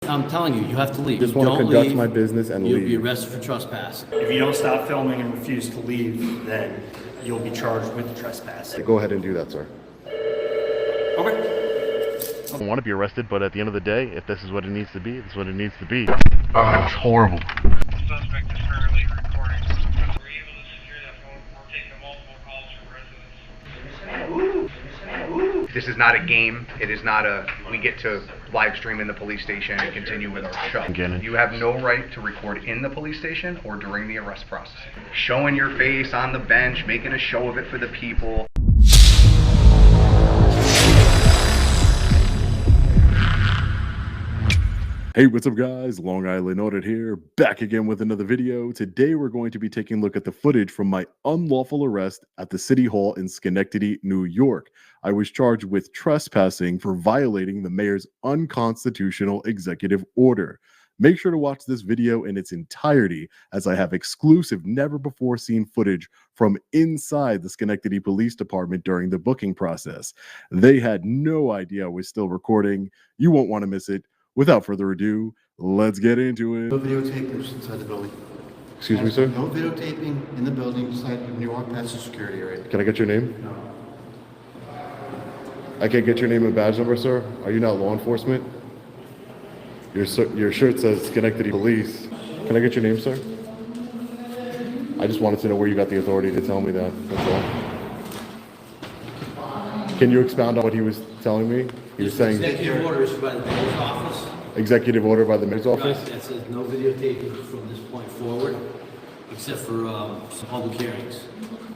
I'm telling you, you have to leave. Just You want to don't conduct leave, my business and you'll leave. be arrested for trespassing. If you don't stop filming and refuse to leave, then you'll be charged with trespassing. Go ahead and do that, sir. Okay. I don't want to be arrested, but at the end of the day, if this is what it needs to be, it's what it needs to be. It's horrible. Suspect is currently recording. Were you able to secure that phone? We're taking multiple calls from residents. This is not a game. It is not a, we get to live stream in the police station and continue with our show. You have no right to record in the police station or during the arrest process. Showing your face on the bench, making a show of it for the people. Hey, what's up guys? Long Island Audit here, back again with another video. Today we're going to be taking a look at the footage from my unlawful arrest at the City Hall in Schenectady, New York. I was charged with trespassing for violating the mayor's unconstitutional executive order. Make sure to watch this video in its entirety as I have exclusive, never before seen footage from inside the Schenectady Police Department during the booking process. They had no idea I was still recording. You won't want to miss it. Without further ado, let's get into it. No videotaping inside the building. Excuse me, sir? No videotaping in the building inside the New York past the security area. Can I get your name? No. I can't get your name and badge number, sir. Are you not law enforcement? Your shirt says Schenectady Police. Can I get your name, sir? I just wanted to know where you got the authority to tell me that. That's all. Can you expound on what he was telling me? He was saying Executive order issued by the mayor's office. executive order by the mayor's office? Right, that says no videotaping from this point forward, except for some public hearings.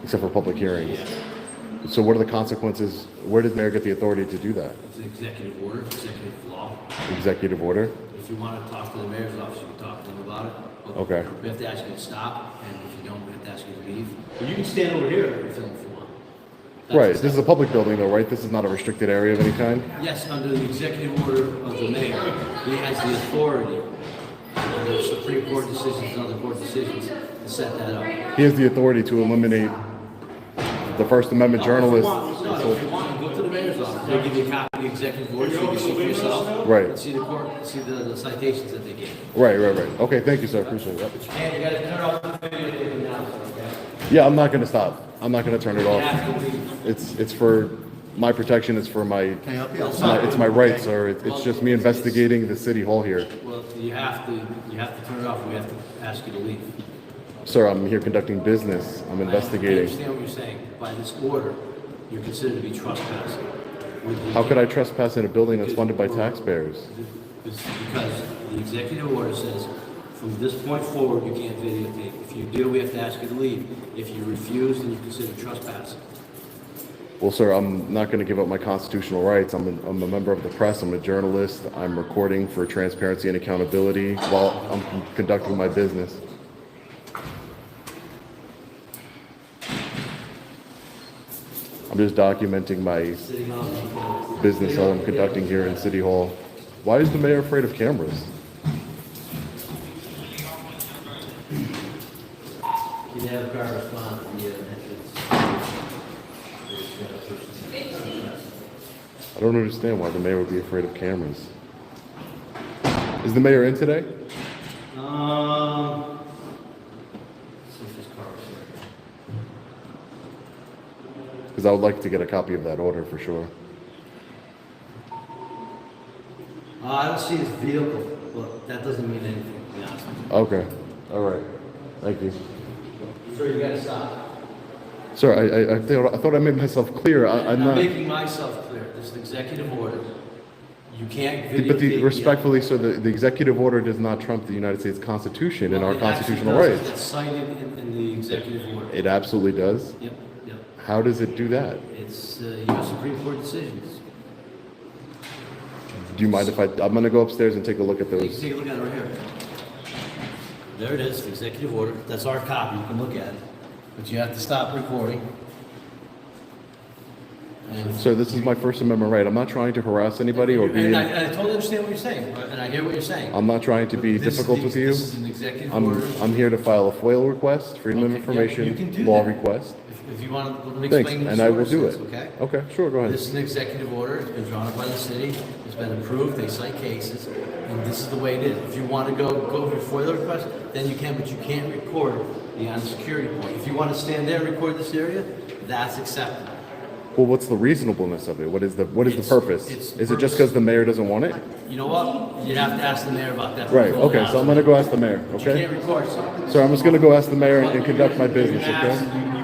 Except for public hearings. Yeah. So what are the consequences? Where did the mayor get the authority to do that? It's an executive order, executive law. Executive order? If you want to talk to the mayor's office, you can talk to them about it. But Okay. We have to ask you to stop, and if you don't, we have to ask you to leave. But you can stand over here and film if you want. That's Right. This is a public building though, right? This is not a restricted area of any kind? Yes, under the executive order of the mayor, he has the authority, under Supreme Court decisions and other court decisions, to set that up. He has the authority to eliminate the First Amendment journalists. If you want, go to the mayor's office. They'll give you a copy of the executive order so you can see for yourself. Right. And see the court, see the citations that they gave. Right. Okay, thank you, sir. Appreciate that. And you gotta turn off the video now, okay? Yeah, I'm not gonna stop. I'm not gonna turn it You off. have to leave. It's for my protection. It's for my. Can I help you? It's my right, sir. It's just me investigating the city hall here, Well, you have to turn it off. We have to ask you to leave. sir. I'm here conducting business. I'm I investigating. understand what you're saying. By this order, you're considered to be trespassing. How could I trespass in a building that's funded by taxpayers? Because the executive order says, from this point forward, you can't videotape. If you do, we have to ask you to leave. If you refuse, then you're considered trespassing. Well, sir, I'm not going to give up my constitutional rights. I'm a member of the press. I'm a journalist. I'm recording for transparency and accountability while I'm conducting my business. I'm just documenting my business that I'm conducting here in City Hall. Why is the mayor afraid of cameras? You have a car respond to the entrance. I don't understand why the mayor would be afraid of cameras. Is the mayor in today? See if his car is here. Because I would like to get a copy of that order for sure. I don't see his vehicle, but that doesn't mean anything, to be honest with you. Okay. All right. Thank you. Sir, you gotta stop. Sir, I thought I made myself clear. I'm I'm not. making myself clear. This is an executive order. You can't videotape. But respectfully, sir, the executive order does not trump the United States Constitution and our constitutional rights. It's cited in the executive order. It absolutely does. Yep. How does it do that? It's U.S. Supreme Court decisions. Do you mind if I'm going to go upstairs and take a look at You can those? take a look at it right here. There it is, the executive order. That's our copy. You can look at it. But you have to stop recording. And Sir, this is my First Amendment right. I'm not trying to harass anybody or be. And I totally understand what you're saying, and I hear what you're saying. I'm not trying to be This is difficult the- with you. This is an executive order. I'm here to file a FOIL request, Freedom of Okay, yeah, Information you can do law that. request. If you want, let me Thanks, explain and the I will do it. sources, okay? Okay, sure, go ahead. This is an executive order. It's been drawn up by the city. It's been approved. They cite cases. And this is the way it is. If you want to go for your FOIL request, then you can, but you can't record beyond the security point. If you want to stand there and record this area, that's acceptable. Well, what's the reasonableness of it? What is the purpose? It's Is it just because the mayor doesn't want it? You know what? You'd have to ask the mayor about that. Right, okay, so I'm gonna go ask the mayor, You okay? can't record something. So I'm just gonna go ask the mayor and conduct my business, You okay?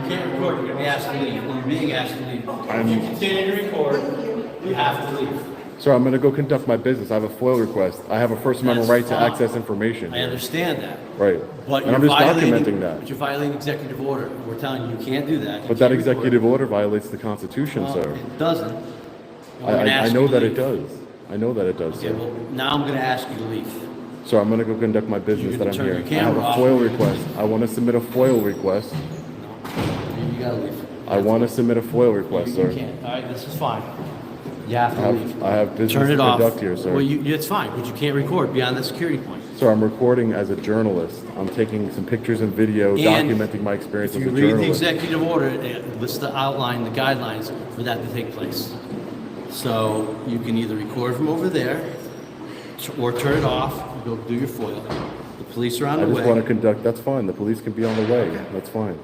can't record, you're gonna be asked to leave. You're being asked to leave. If you continue to record, you have to leave. Sir, I'm gonna go conduct my business. I have a FOIL request. I have a First Amendment That's right to fine. access information. I understand that. Right. But And I'm you're just violating, documenting that. but you're violating executive order. We're telling you, you can't do that. You But that can't record. executive order violates the Constitution, Well, sir. It doesn't. We're gonna I ask know you to that leave. it does. I know that it does, Okay, sir. well, now I'm gonna ask you to leave. So I'm gonna go conduct my business You that can I'm turn here. your I have camera a off. FOIL request. I wanna submit a FOIL request. You gotta leave. I wanna submit a FOIL request, You sir. can't. All right, this is fine. You have to leave. I have business Turn to it off. conduct here, sir. Well, it's fine, but you can't record beyond the security point. Sir, I'm recording as a journalist. I'm taking some pictures and video And documenting my experience If as you a read the journalist. executive order, it lists the outline, the guidelines for that to take place. So you can either record from over there or turn it off, go do your FOIL. The police are on I the just want to way. conduct, that's fine. The police can be on the way. That's fine.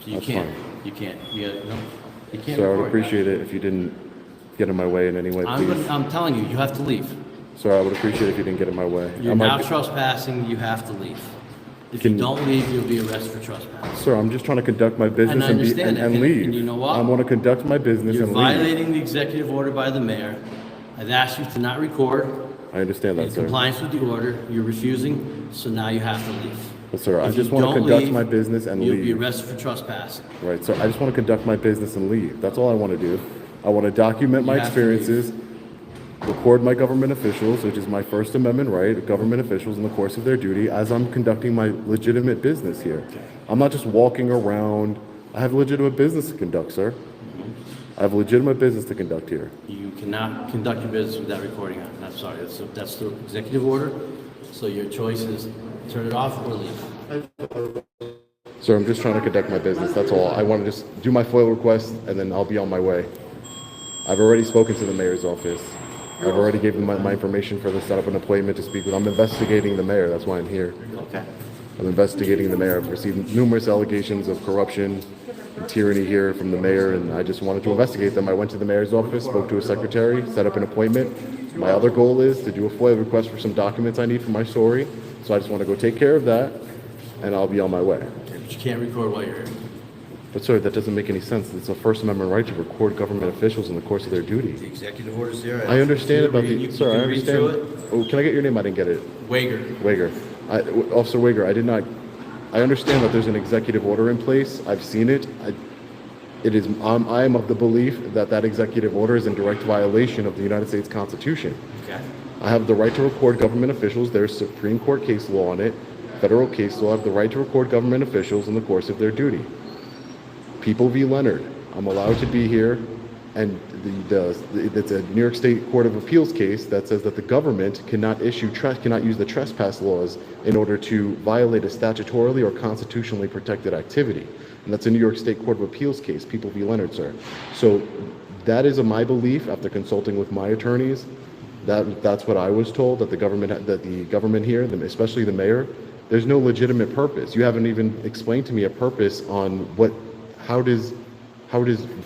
You that's can't, fine. you can't, you can't So I would record. appreciate it if you didn't get in my way in any way, please. I'm telling you, you have to leave. Sir, I would appreciate it if you didn't get in my way. You're I might now be- trespassing, you have to leave. If Can- you don't leave, you'll be arrested for trespassing. Sir, I'm just trying to conduct my business And I and, understand that. and And- leave. and you know what? I want to conduct my business You're and leave. violating the executive order by the mayor. I've asked you to not record. I understand that, In sir. compliance with the order, you're refusing, so now you have to leave. But sir, I If you just want to don't conduct leave, my business and You'll be leave. arrested for trespassing. Right, so I just want to conduct my business and leave. That's all I want to do. I want to document my You have to leave. experiences, record my government officials, which is my First Amendment right, government officials in the course of their duty as I'm conducting my legitimate business here. I'm not just walking around. I have legitimate business to conduct, sir. I have legitimate business to conduct here. You cannot conduct your business without recording on. I'm sorry, that's the executive order. So your choice is turn it off or leave. Sir, I'm just trying to conduct my business. That's all. I want to just do my FOIL request and then I'll be on my way. I've already spoken to the mayor's office. I've already given my information for the set up an appointment to speak with. I'm investigating the mayor. That's why I'm here. Okay. I'm investigating the mayor. I've received numerous allegations of corruption and tyranny here from the mayor, and I just wanted to investigate them. I went to the mayor's office, spoke to his secretary, set up an appointment. My other goal is to do a FOIA request for some documents I need for my story. So I just want to go take care of that, and I'll be on my way. But you can't record while you're here. But sir, that doesn't make any sense. It's a First Amendment right to record government officials in the course of their duty. The executive order's there. I understand about You the, can sir, I read through understand. Oh, can I get your name? I didn't get it. it. Wager. Wager. Officer Wager, I understand that there's an executive order in place. I've seen it. I am of the belief that that executive order is in direct violation of the United States Constitution. Okay. I have the right to record government officials. There's Supreme Court case law on it, federal case law. I have the right to record government officials in the course of their duty. People v. Leonard. I'm allowed to be here, and it's a New York State Court of Appeals case that says that the government cannot use the trespass laws in order to violate a statutorily or constitutionally protected activity. And that's a New York State Court of Appeals case, People v. Leonard, sir. So that is my belief after consulting with my attorneys. That's what I was told, that the government here, especially the mayor, there's no legitimate purpose. You haven't even explained to me a purpose on how does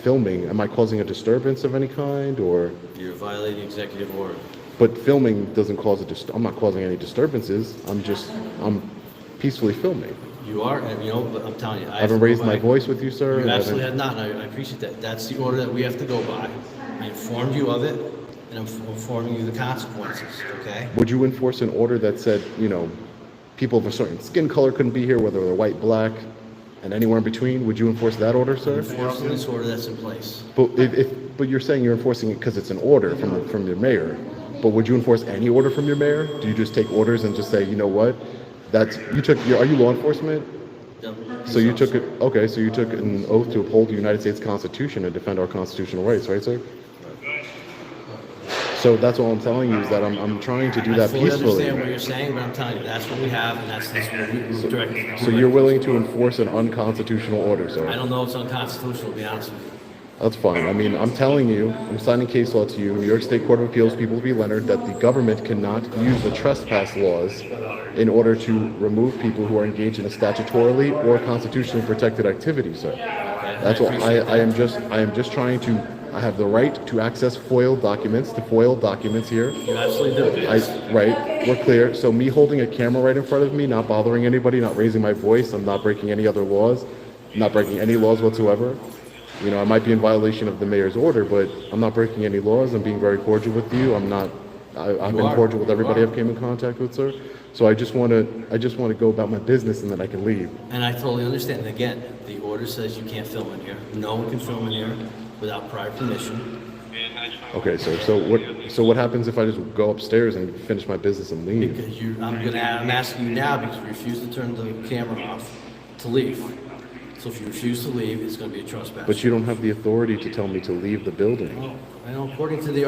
filming, am I causing a disturbance of any kind, or? You're violating executive order. But filming doesn't cause I'm not causing any disturbances. I'm peacefully filming. You are, and but I'm telling you. I haven't raised my voice with you, sir. You I absolutely haven't- have not, and I appreciate that. That's the order that we have to go by. I informed you of it, and I'm informing you the consequences, okay? Would you enforce an order that said, people of a certain skin color couldn't be here, whether they're white, black, and anywhere in between? Would you enforce that order, sir? Enforcing this order that's in place. But you're saying you're enforcing it because it's an order from your mayor. But would you enforce any order from your mayor? Do you just take orders and just say, you know what? Are you law enforcement? So you took an oath to uphold the United States Constitution and defend our constitutional rights, right, sir? So that's all I'm telling you is that I'm trying to do that I fully understand what peacefully. you're saying, but I'm telling you, that's what we have, and that's what we directed. So you're willing to enforce an unconstitutional order, I sir? don't know if it's unconstitutional, to be honest with you. That's fine. I mean, I'm telling you, I'm signing case law to you, New York State Court of Appeals, People v. Leonard, that the government cannot use the trespass laws in order to remove people who are engaged in a statutorily or constitutionally protected activity, sir. That's what I am just trying to, I have the right to access FOIL documents, here. You absolutely do. Right, we're clear. So me holding a camera right in front of me, not bothering anybody, not raising my voice, I'm not breaking any other laws, not breaking any laws whatsoever. You know, I might be in violation of the mayor's order, but I'm not breaking any laws. I'm being very cordial with you. I've been cordial with everybody I've came in contact with, sir. So I just want to go about my business and then I can leave. And I totally understand. And again, the order says you can't film in here. No one can film in here without prior permission. Okay, sir. So what happens if I just go upstairs and finish my business and leave? Because I'm asking you now because you refuse to turn the camera off to leave. So if you refuse to leave, it's going to be a trespass. But you don't have the authority to tell me to leave the building. Well, I know according to the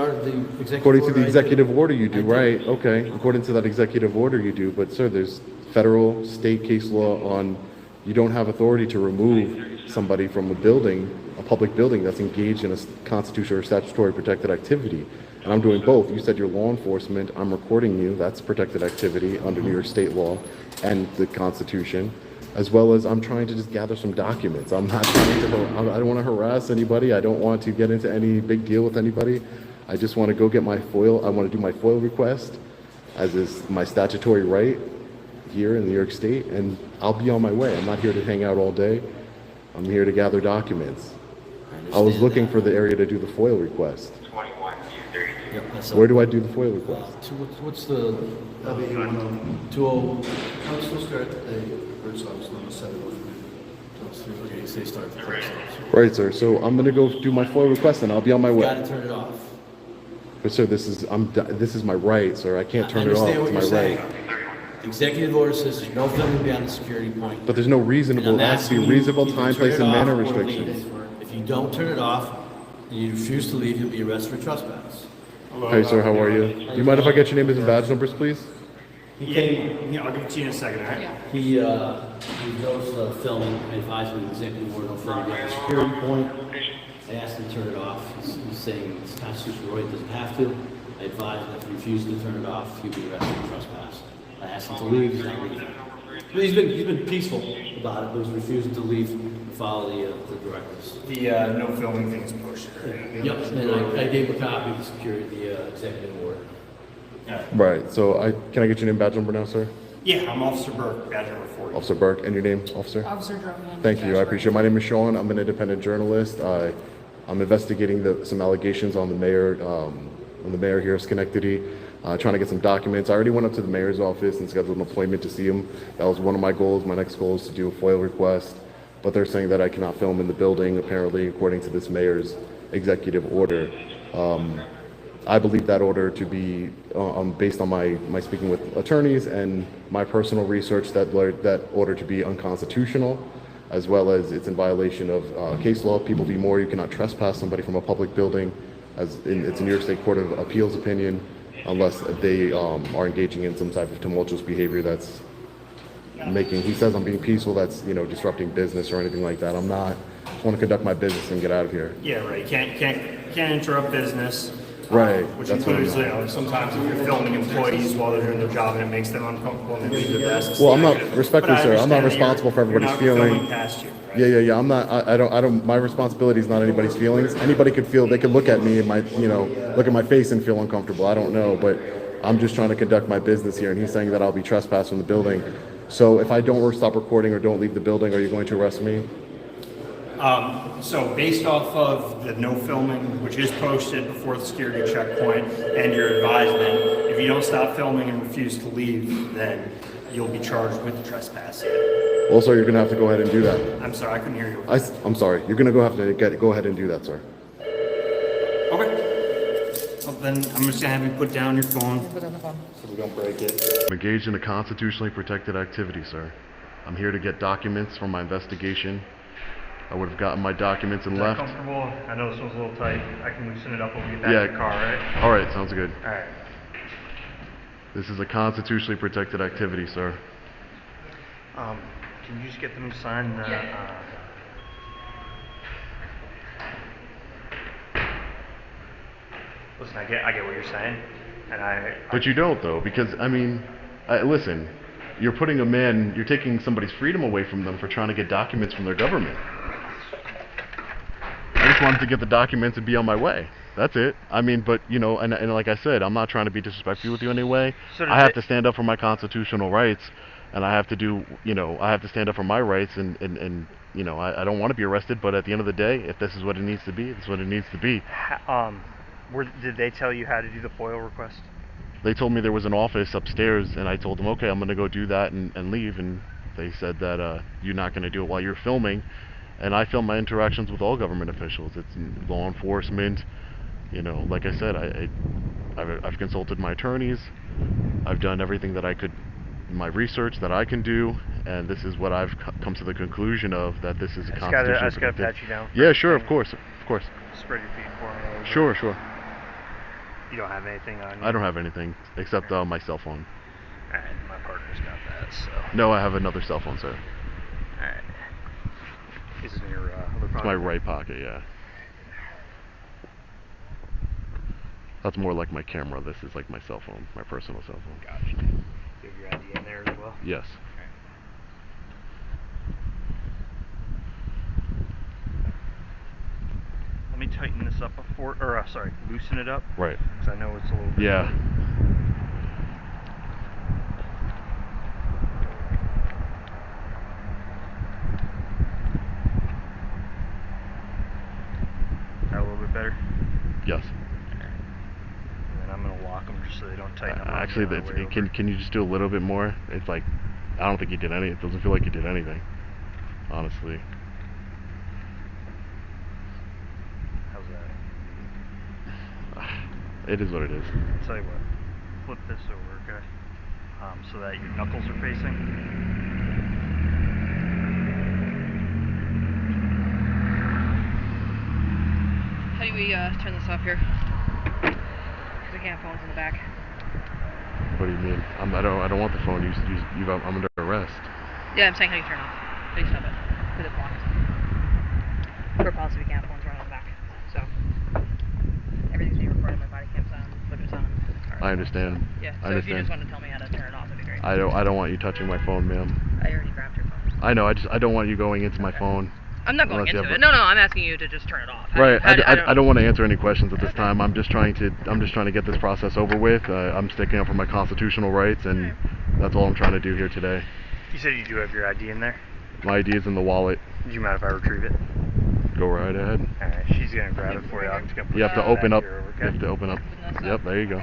executive According to order, the executive order, you I do, do. right? Okay. According to that executive order, you do. But sir, there's federal, state case law on you don't have authority to remove somebody from a building, a public building that's engaged in a constitutional or statutory protected activity. And I'm doing both. You said you're law enforcement. I'm recording you. That's protected activity under New York state law and the Constitution. As well as I'm trying to just gather some documents. I'm not trying to, I don't want to harass anybody. I don't want to get into any big deal with anybody. I just want to go get my FOIL. I want to do my FOIL request, as is my statutory right here in New York State, and I'll be on my way. I'm not here to hang out all day. I'm here to gather documents. I was looking for the area to do the FOIL request. Yep, that's Where do I do the FOIL request? What's the 20? I'm supposed to start at the first office number 703. Okay, you say start the place. Right, sir. So I'm gonna go do my FOIL request, and I'll be on my You way. got to turn it off. But sir, this is my right, sir. I can't turn it off. I understand what It's you're my saying. right. The executive order says there's no filming beyond the security point. But there's no reasonable, And it I'm has to be asking you reasonable to time, turn place, it and off manner or restrictions. leave. If you don't turn it off and you refuse to leave, you'll be arrested for trespass. Hey, sir, how are you? Do you mind if I get your name and badge numbers, please? Yeah, I'll give it to you in a second, all right? He knows filming. I advised him executive order no filming beyond the security point. I asked him to turn it off. He's saying it's constitutional right, doesn't have to. I advised him that if he refuses to turn it off, he'll be arrested for trespass. I asked him to leave, he's not leaving. But he's been peaceful about it, but he's refusing to leave and follow the directives. The no filming thing is pushed, right? Yep, and I gave him a copy of the executive order. Right, so can I get your name and badge number now, sir? Yeah, I'm Officer Burke, badge number 40. Officer Burke, and your name, officer? Officer Drummond. Thank you, I appreciate it. My name is Sean. I'm an independent journalist. I'm investigating some allegations on the mayor here of Schenectady, trying to get some documents. I already went up to the mayor's office and scheduled an appointment to see him. That was one of my goals. My next goal is to do a FOIL request, but they're saying that I cannot film in the building, apparently, according to this mayor's executive order. I believe that order to be based on my speaking with attorneys and my personal research, that order to be unconstitutional, as well as it's in violation of case law. People v. Moore, you cannot trespass somebody from a public building, it's a New York State Court of Appeals opinion, unless they are engaging in some type of tumultuous behavior that's he says I'm being peaceful, that's disrupting business or anything like that. I'm not. I just want to conduct my business and get out of here. Yeah, right, can't interrupt business. Right, Which that's what includes, I'm- sometimes if you're filming employees while they're doing their job and it makes them uncomfortable and they leave their desks. Well, I'm not, respectfully, But I sir, I'm not understand that responsible for everybody's you're not feeling. filming past you, right? Yeah. I'm not. I don't. My responsibility is not anybody's feelings. Anybody could feel. They could look at me and look at my face and feel uncomfortable. I don't know, but I'm just trying to conduct my business here. And he's saying that I'll be trespassed from the building. So if I don't stop recording or don't leave the building, are you going to arrest me? So based off of the no filming, which is posted before the security checkpoint, and your advisement, if you don't stop filming and refuse to leave, then you'll be charged with trespassing. Well, sir, you're going to have to go ahead and do that. I'm sorry, I couldn't hear you. I'm sorry. You're going to go ahead and do that, sir. Okay. Well, then I'm just gonna have you put down your phone Put on the phone. so we don't break it. I'm engaged in a constitutionally protected activity, sir. I'm here to get documents from my investigation. I would have gotten my documents and Is that left. comfortable? I know this one's a little tight. I can loosen it up when we get back Yeah. to the car, right? All right, sounds good. All right. This is a constitutionally protected activity, sir. Can you just get them to sign the, Listen, I get what you're saying, and But you don't, though, because, I mean, listen, you're putting you're taking somebody's freedom away from them for trying to get documents from their government. I just wanted to get the documents and be on my way. That's it. I mean, but, you know, and like I said, I'm not trying to be disrespectful with you in any way. I have to stand up for my constitutional rights, and I have to do, you know, I have to stand up for my rights, and you know, I don't want to be arrested, but at the end of the day, if this is what it needs to be, this is what it needs to be. did they tell you how to do the FOIL request? They told me there was an office upstairs, and I told them, okay, I'm going to go do that and leave, and they said that you're not going to do it while you're filming. And I film my interactions with all government officials. It's law enforcement, you know, like I said, I've consulted my attorneys, I've done everything that I could, my research that I can do, and this is what I've come to the conclusion of, that this is a constitutional. I just gotta pat you down. Yeah, sure, of course. Spread your feet for me. Sure. You don't have anything on you? I don't have anything, except my cell phone. Alright, my partner's got that, so. No, I have another cell phone, sir. Alright. Is it in your other pocket? It's my right pocket, yeah. That's more like my camera. This is like my cell phone, my personal cell phone. Gotcha. You have your ID in there as well? Yes. Let me tighten this up before, or sorry, loosen it up. Right. Because I know it's a little bit. Yeah. That a little bit better? Yes. And then I'm gonna lock them just so they don't tighten up. Actually, can you just do a little bit more? It's like, I don't think you did any. It doesn't feel like you did anything, honestly. How's that? It is what it is. I'll tell you what. Flip this over, okay? So that your knuckles are facing. How do we turn this off here? Because we can't have phones in the back. What do you mean? I don't want the phone. I'm under arrest. Yeah, I'm saying how do you turn it off? How do you stop it? Because it's blocked. Per policy, we can't have phones running in the back. So everything's being recorded. My body cam's on, flippers on. I understand. So, yeah. So if you just want to tell me how to turn it off, that'd be great. I don't want you touching my phone, ma'am. I already grabbed your phone. I know. I don't want you going into my phone. I'm not going into it. No, I'm asking you to just turn it off. Right. I don't want to answer any questions at this time. I'm just trying to get this process over with. I'm sticking up for my constitutional rights, and that's all I'm trying to do here today. You said you do have your ID in there? My ID is in the wallet. Do you mind if I retrieve it? Go right ahead. Alright, she's gonna grab it for you. I'm just gonna put You have to it open back up. here, okay? You have to open up. Yep. There you go.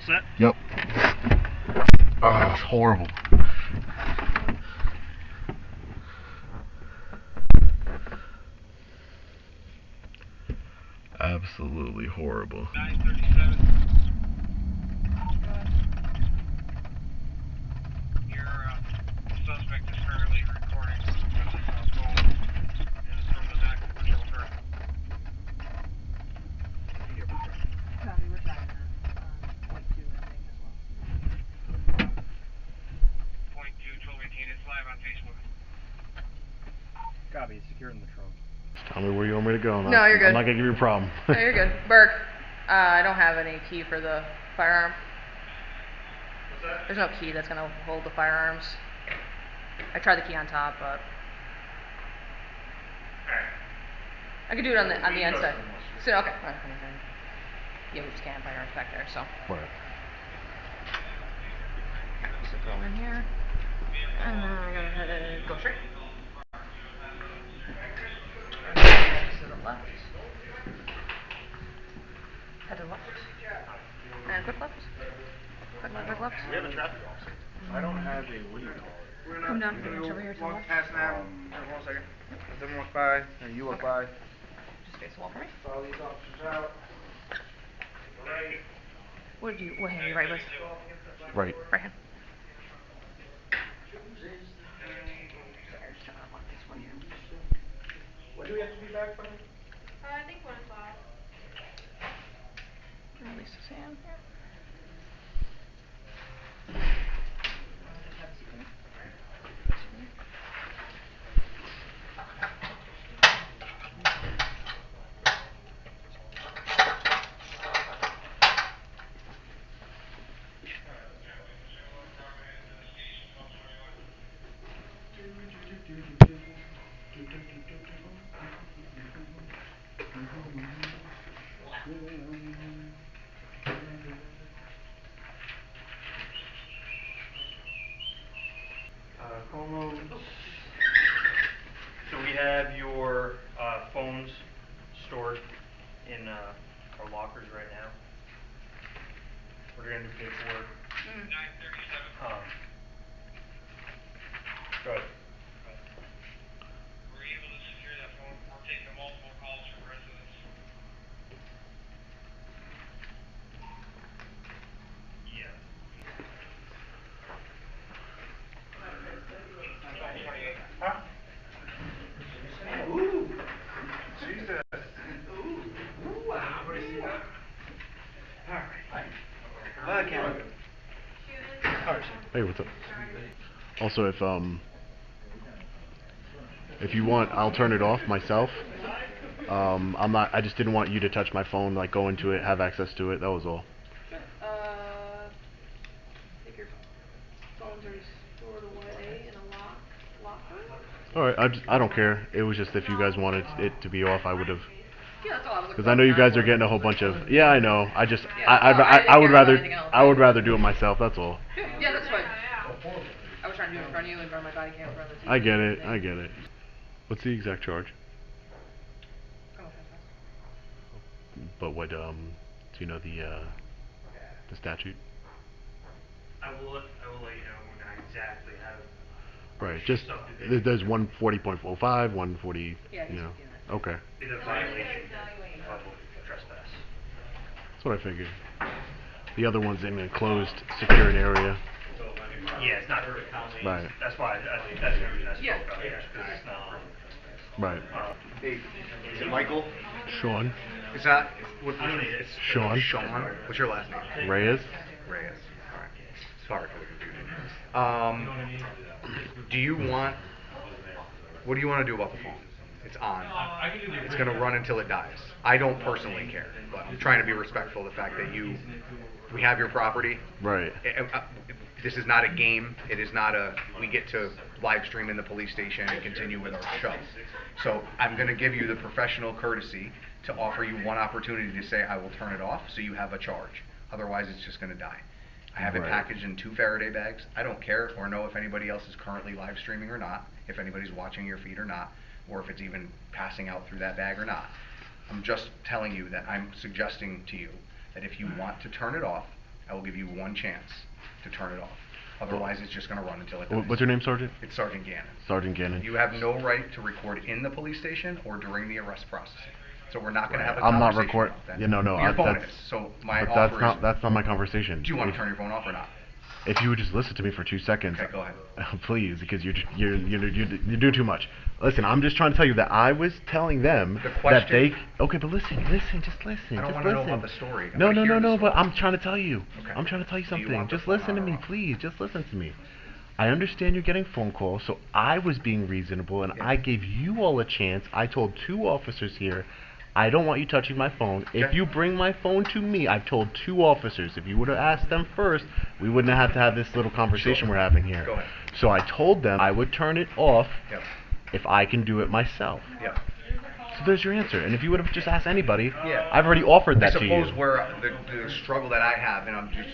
Set? Yep. Oh, it's horrible. Absolutely horrible. 937. Your suspect is currently recording with his cell phone, and it's from the back of the patrol car. Copy, we're tracking that. Point 2 ending as well. Point 2, 1218, it's live on Facebook. Copy, it's secured in the trunk. Just tell me where you want me to go. No, you're good. I'm not gonna give you a problem. No, you're good. Burke, I don't have any key for the firearm. What's that? There's no key that's gonna hold the firearms. I tried the key on top, but I could do it on the inside. So okay. Yeah, we just can't have firearms back there, so. Right. So go in here, and then I'm gonna go straight. To the left. Head to the left. And quick left. Quick left. We have a traffic officer. I don't have a lead. Come down, reach over here to the left. Past now. 1 second. As everyone walks by, and you walk by. Just face the wall for me. Follow these officers out. Right. What hand are you right with? Right. Right hand. Sorry, just trying to unlock this for you. When do we have to be back from? I think 1 o'clock. Release his hand here. Como. So we have your phones stored in our lockers right now. We're going to do paperwork. 937. Go ahead. Were you able to secure that phone? We're taking multiple calls from residents. Yeah. Huh? Ooh. Jesus. Ooh. Wow. Alright. Okay. Hey, what's up? Also, if you want, I'll turn it off myself. I just didn't want you to touch my phone, like go into it, have access to it. That was all. I think your phone's already stored away in a locker. All right, I don't care. It was just if you guys wanted it to be off, I would have. Yeah, that's all I was looking Because for. I know you guys are getting a whole bunch of. Yeah, I know. I just Yeah, I I would didn't care about rather anything else. I would rather do it myself. That's all. Yeah, that's fine. I was trying to do it in front of you, in front of my body cam, in front of the TV. I get it. I get it. What's the exact charge? Criminal trespass. But what do you know the statute? I will let you know not exactly how to. Right. Just there's 140.05, 140. Yeah, You know. he's Okay. It's a violation of trespass. That's what I figured. The other one's in an enclosed, secured area. Yeah, it's not. Right. That's why I think that's the reason I spoke Yeah. about it, because it's not. Right. Hey, is it Michael? Sean. Is that what? It's Sean. Sean. What's your last name? Reyes. Reyes. All right. Sorry for the confusion. Do you want? What do you want to do about the phone? It's on. It's going to run until it dies. I don't personally care, but I'm trying to be respectful of the fact that we have your property. Right. This is not a game. It is not we get to live stream in the police station and continue with our show. So I'm going to give you the professional courtesy to offer you one opportunity to say, I will turn it off, so you have a charge. Otherwise, it's just going to die. I have it packaged in 2 Faraday bags. I don't care or know if anybody else is currently live streaming or not, if anybody's watching your feed or not, or if it's even passing out through that bag or not. I'm just telling you that I'm suggesting to you that if you want to turn it off, I will give you one chance to turn it off. Otherwise, it's just going to run until it dies. What's your name, Sergeant? It's Sergeant Gannon. Sergeant Gannon. You have no right to record in the police station or during the arrest processing. So we're not going to have a I'm not conversation recording. about that. Yeah, no. Your phone that's, is. So my but offer that's not my conversation. do you want to turn your phone off or not? If you would just listen to me for 2 seconds. Okay, go ahead. Please, because you're doing too much. Listen, I'm just trying to tell you that I was telling them that they. Okay, but listen, just listen. I don't want to know about the story. I No, wanna hear the but story. I'm trying to tell you. Okay. I'm trying to tell you Do you something. want the Just phone listen on to or me, off? please. Just listen to me. I understand you're getting phone calls, so I was being reasonable, and Yeah. I gave you all a chance. I told 2 officers here, I don't want you touching my phone. If Okay. you bring my phone to me, I've told 2 officers. If you would have asked them first, we wouldn't have to have this little conversation we're having here. Go ahead. So I told them I would turn it off Yep. if I can do it myself. Yep. So there's your answer. And if you would have just asked anybody, Yeah. I've already offered that I to suppose you. where the struggle that I have, and I'm just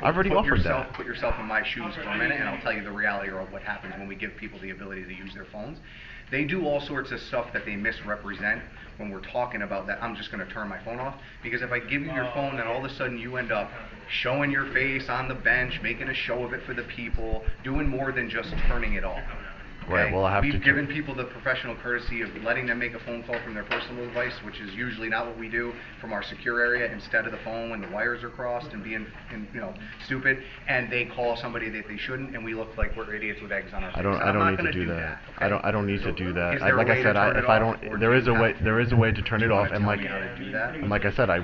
I've already offered that. Put yourself in my shoes for a minute, and I'll tell you the reality of what happens when we give people the ability to use their phones. They do all sorts of stuff that they misrepresent when we're talking about that. I'm just going to turn my phone off, because if I give you your phone, then all of a sudden you end up showing your face on the bench, making a show of it for the people, doing more than just turning it off. Right, well, I have We've to given people the professional courtesy of letting them make a phone call from their personal device, which is usually not what we do, from our secure area instead of the phone when the wires are crossed and being, stupid, and they call somebody that they shouldn't, and we look like we're idiots with eggs on our face. I don't I'm not need to gonna do that. okay? I don't need to do that. Is there a Like way I to said, turn it if I off, don't, or there do is you a way. have to? There is a way to turn Do it you off, wanna and tell like, me how to do that? and like I said, I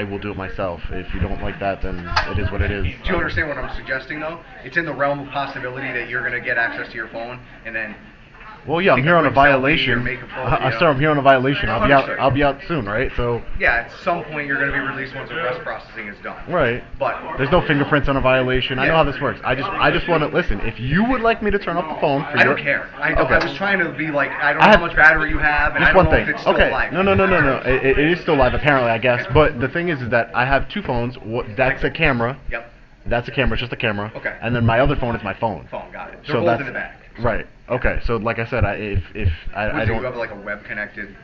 will do it myself. If you don't like that, then it is what it is. Do you understand what I'm suggesting, though? It's in the realm of possibility that you're going to get access to your phone, and then Well, yeah, I'm take here on a quick selfie or violation. make a photo, Sir, I'm here on a violation. No, I'll be out. understood. I'll be out soon, right? So. Yeah, at some point you're going to be released once arrest processing is done. Right. But There's no fingerprints on a violation. I know Yeah. how this works. I just want to listen. If you would like me to turn off the phone, for I your, don't care. I Okay. was trying to be like, I don't I know have- how much battery you have, and I Just don't one know thing. if it's still Okay. alive. No. It is still live, apparently, I guess. But the thing is that I have two phones. That's a camera. Yep. That's a camera. It's just a camera. Okay. And then my other phone is my phone. Phone, got it. So They're both that's in the back. right. Okay. So like I said, I don't. You have like a web connected.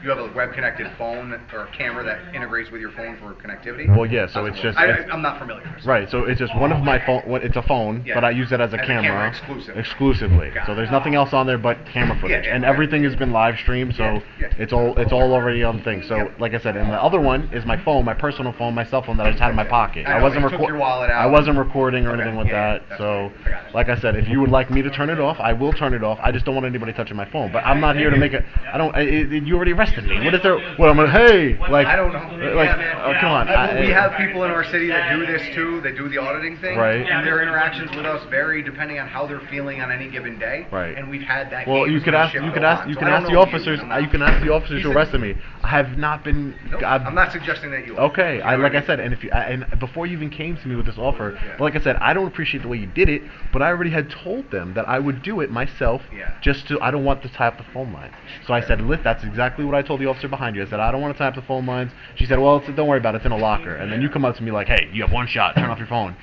You have a web connected phone or a camera that integrates with your phone for connectivity. Well, yeah. So it's just. I'm not familiar. Right, so it's just one of my phone. It's a phone, Yeah. but I use it as a camera exclusively. Got So it. there's nothing else on there but camera footage, yeah, and okay. everything has been live streamed. So Yeah. it's all already on the thing. So like I said, and the other one is my phone, my personal phone, my cell phone that I just had in my pocket. I know, you took your wallet out. I wasn't recording or Okay, anything with yeah, that. that's So fine. I got it. like I said, if you would like me to turn it off, I will turn it off. I just don't want anybody touching my phone. But I'm not here to make it. I don't. You already arrested me. What is there? What I'm gonna? Hey, like I don't know. Like, Yeah, man. oh, come on. We have people in our city that do this too. They do the auditing thing. Right. And their interactions with us vary depending on how they're feeling on any given day. Right. And we've had that. Well, game you could sort of ask shit you go could ask on. you So can I don't ask the know officers I'm not- you can ask the officers He who said- arrested me. I have not been. Nope, I'm not suggesting that you are. Okay, You know like what I said, and if you and before you even came to me with this offer, Yeah. like I said, I don't appreciate the way you did it, but I already had told them that I would do it myself. Yeah. Just to, I don't want to tap the phone line. So I said, that's exactly what I told the officer behind you. I said, I don't want to tap the phone lines. She said, well, don't worry about it. It's in a locker. And then you come up to me like, hey, you have one shot. Turn off your phone.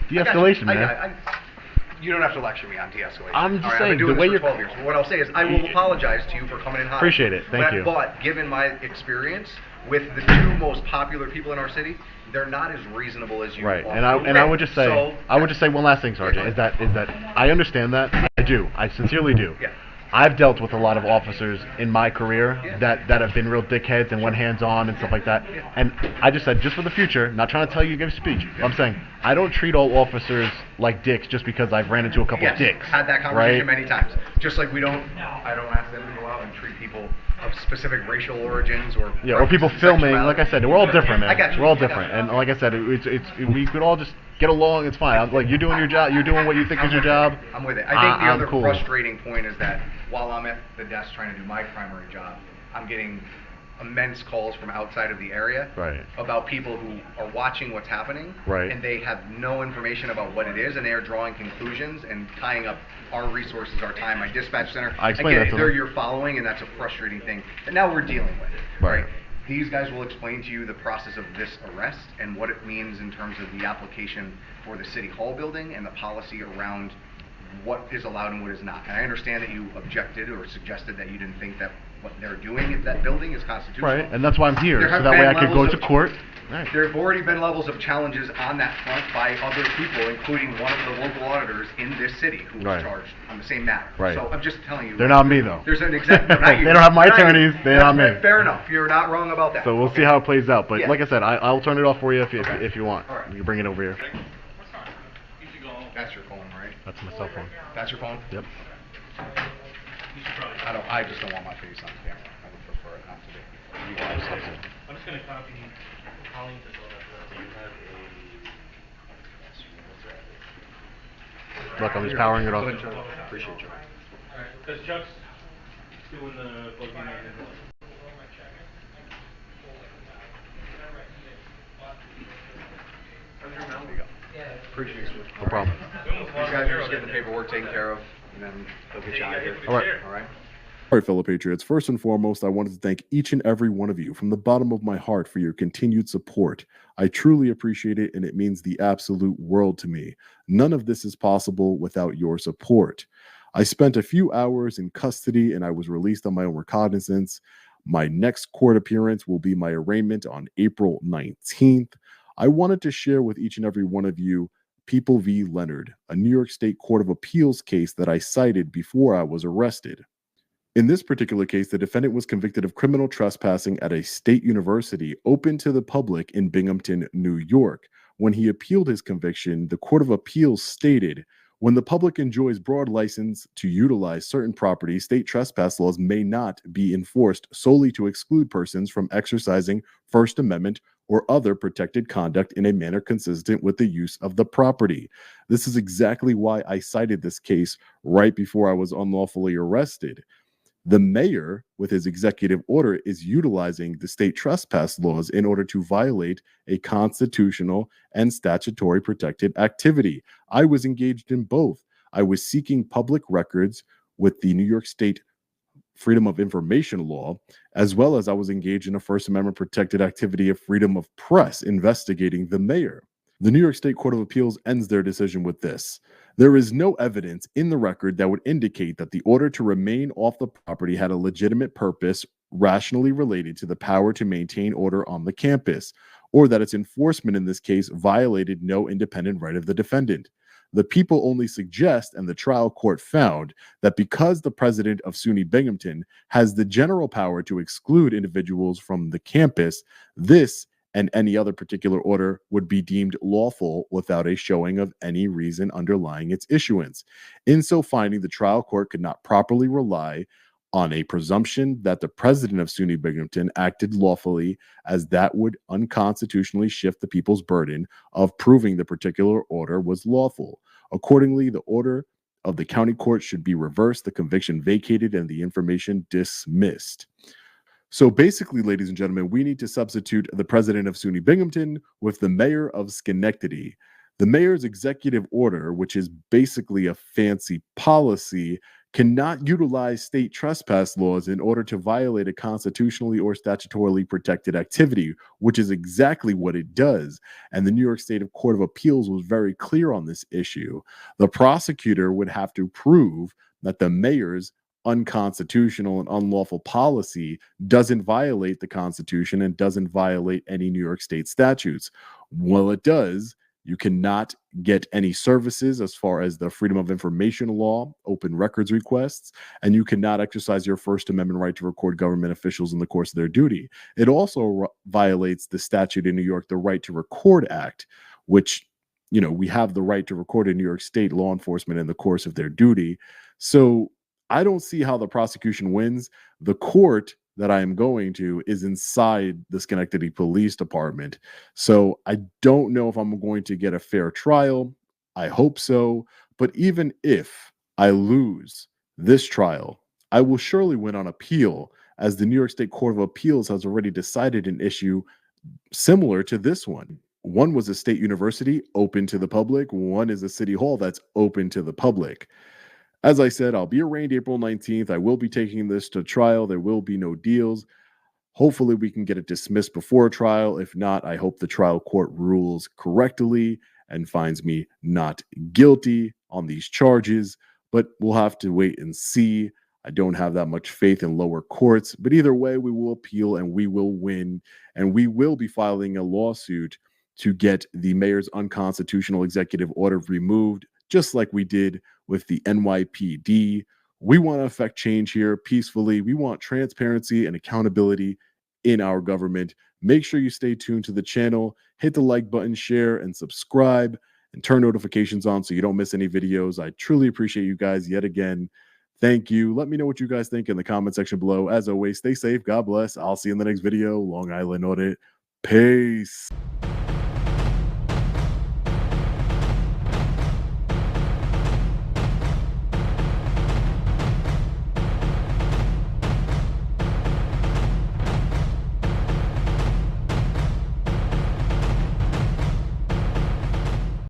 De-escalation, man. You don't have to lecture me on de-escalation. I'm just All right, saying, I've been doing the way this for you're- 12 years. But what I'll say is, I will apologize to you for coming in hot. Appreciate it. Thank you. But given my experience with the two most popular people in our city, they're not as reasonable as you. Right, are. and I would just say So, I would just say one last thing, Sergeant, is that I understand that. I sincerely do. Yeah. I've dealt with a lot of officers in my career Yeah. that have been real dickheads and went hands-on and stuff like that. And I just said, just for the future, not trying to tell you to give a speech. I'm saying I don't treat all officers like dicks just because I've ran into a couple Yes, of dicks. had that conversation right? many times. Just like I don't ask them to go out and treat people of specific racial origins or Yeah, or people filming. Like I said, we're all different, man. I got you. We're all I got different, you. and like I said, we could all just get along. It's fine. Like you're doing your job. You're doing what you think is your job. I'm with it. I think the I'm other cool. frustrating point is that while I'm at the desk trying to do my primary job, I'm getting immense calls from outside of the area Right. about people who are watching what's happening Right. and they have no information about what it is and they are drawing conclusions and tying up our resources, our time, my dispatch center. I explained that to they're them. your following and that's a frustrating thing that now we're dealing with. Right. These guys will explain to you the process of this arrest and what it means in terms of the application for the city hall building and the policy around what is allowed and what is not. And I understand that you objected or suggested that you didn't think that what they're doing at that building is constitutional. Right, and that's why I'm here, There so have that way been I could go levels to of- court. Right. There have already been levels of challenges on that front by other people, including one of the local auditors in this city who was Right. charged on the same matter. Right. So I'm just telling you. They're not me though. There's an exact. No, not you. They don't have my Not you. attorneys. They're not me. Fair enough. You're not wrong about that. So we'll Okay. see how it plays out. But Yeah. like I said, I'll turn it off for you if you want. All right. You can bring it over here. That's your phone, right? That's my cell phone. That's your phone. Yep. I just don't want my face on camera. I would prefer it not to be. You guys have it. I'm just going to copy Colleen to go that you have Look, I'm just powering it off. Appreciate you. because Chuck's doing the booking and Appreciate you. No problem. These guys are just getting the paperwork taken care of, and then they'll get you out of here. All right. All right. All right, fellow patriots, first and foremost, I wanted to thank each and every one of you from the bottom of my heart for your continued support. I truly appreciate it, and it means the absolute world to me. None of this is possible without your support. I spent a few hours in custody, and I was released on my own recognizance. My next court appearance will be my arraignment on April 19th. I wanted to share with each and every one of you People v. Leonard, a New York State Court of Appeals case that I cited before I was arrested. In this particular case, the defendant was convicted of criminal trespassing at a state university open to the public in Binghamton, New York. When he appealed his conviction, the Court of Appeals stated, when the public enjoys broad license to utilize certain property, state trespass laws may not be enforced solely to exclude persons from exercising First Amendment or other protected conduct in a manner consistent with the use of the property. This is exactly why I cited this case right before I was unlawfully arrested. The mayor, with his executive order, is utilizing the state trespass laws in order to violate a constitutional and statutory protected activity. I was engaged in both. I was seeking public records with the New York State Freedom of Information law, as well as I was engaged in a First Amendment protected activity of freedom of press investigating the mayor. The New York State Court of Appeals ends their decision with this: there is no evidence in the record that would indicate that the order to remain off the property had a legitimate purpose rationally related to the power to maintain order on the campus, or that its enforcement in this case violated no independent right of the defendant. The people only suggest, and the trial court found, that because the president of SUNY Binghamton has the general power to exclude individuals from the campus, this and any other particular order would be deemed lawful without a showing of any reason underlying its issuance. In so finding, the trial court could not properly rely on a presumption that the president of SUNY Binghamton acted lawfully, as that would unconstitutionally shift the people's burden of proving the particular order was lawful. Accordingly, the order of the county court should be reversed, the conviction vacated, and the information dismissed. So basically, ladies and gentlemen, we need to substitute the president of SUNY Binghamton with the mayor of Schenectady. The mayor's executive order, which is basically a fancy policy, cannot utilize state trespass laws in order to violate a constitutionally or statutorily protected activity, which is exactly what it does. And the New York State Court of Appeals was very clear on this issue. The prosecutor would have to prove that the mayor's unconstitutional and unlawful policy doesn't violate the Constitution and doesn't violate any New York State statutes. Well, it does. You cannot get any services as far as the Freedom of Information law, open records requests, and you cannot exercise your First Amendment right to record government officials in the course of their duty. It also violates the statute in New York, the Right to Record Act, which, you know, we have the right to record in New York State law enforcement in the course of their duty. So I don't see how the prosecution wins. The court that I am going to is inside the Schenectady Police Department. So I don't know if I'm going to get a fair trial. I hope so. But even if I lose this trial, I will surely win on appeal, as the New York State Court of Appeals has already decided an issue similar to this one. One was a state university open to the public. One is a city hall that's open to the public. As I said, I'll be arraigned April 19th. I will be taking this to trial. There will be no deals. Hopefully, we can get it dismissed before trial. If not, I hope the trial court rules correctly and finds me not guilty on these charges. But we'll have to wait and see. I don't have that much faith in lower courts. But either way, we will appeal and we will win. And we will be filing a lawsuit to get the mayor's unconstitutional executive order removed, just like we did with the NYPD. We want to affect change here peacefully. We want transparency and accountability in our government. Make sure you stay tuned to the channel, hit the like button, share, and subscribe, and turn notifications on so you don't miss any videos. I truly appreciate you guys yet again. Thank you. Let me know what you guys think in the comment section below. As always, stay safe. God bless. I'll see you in the next video. Long Island Audit. Peace.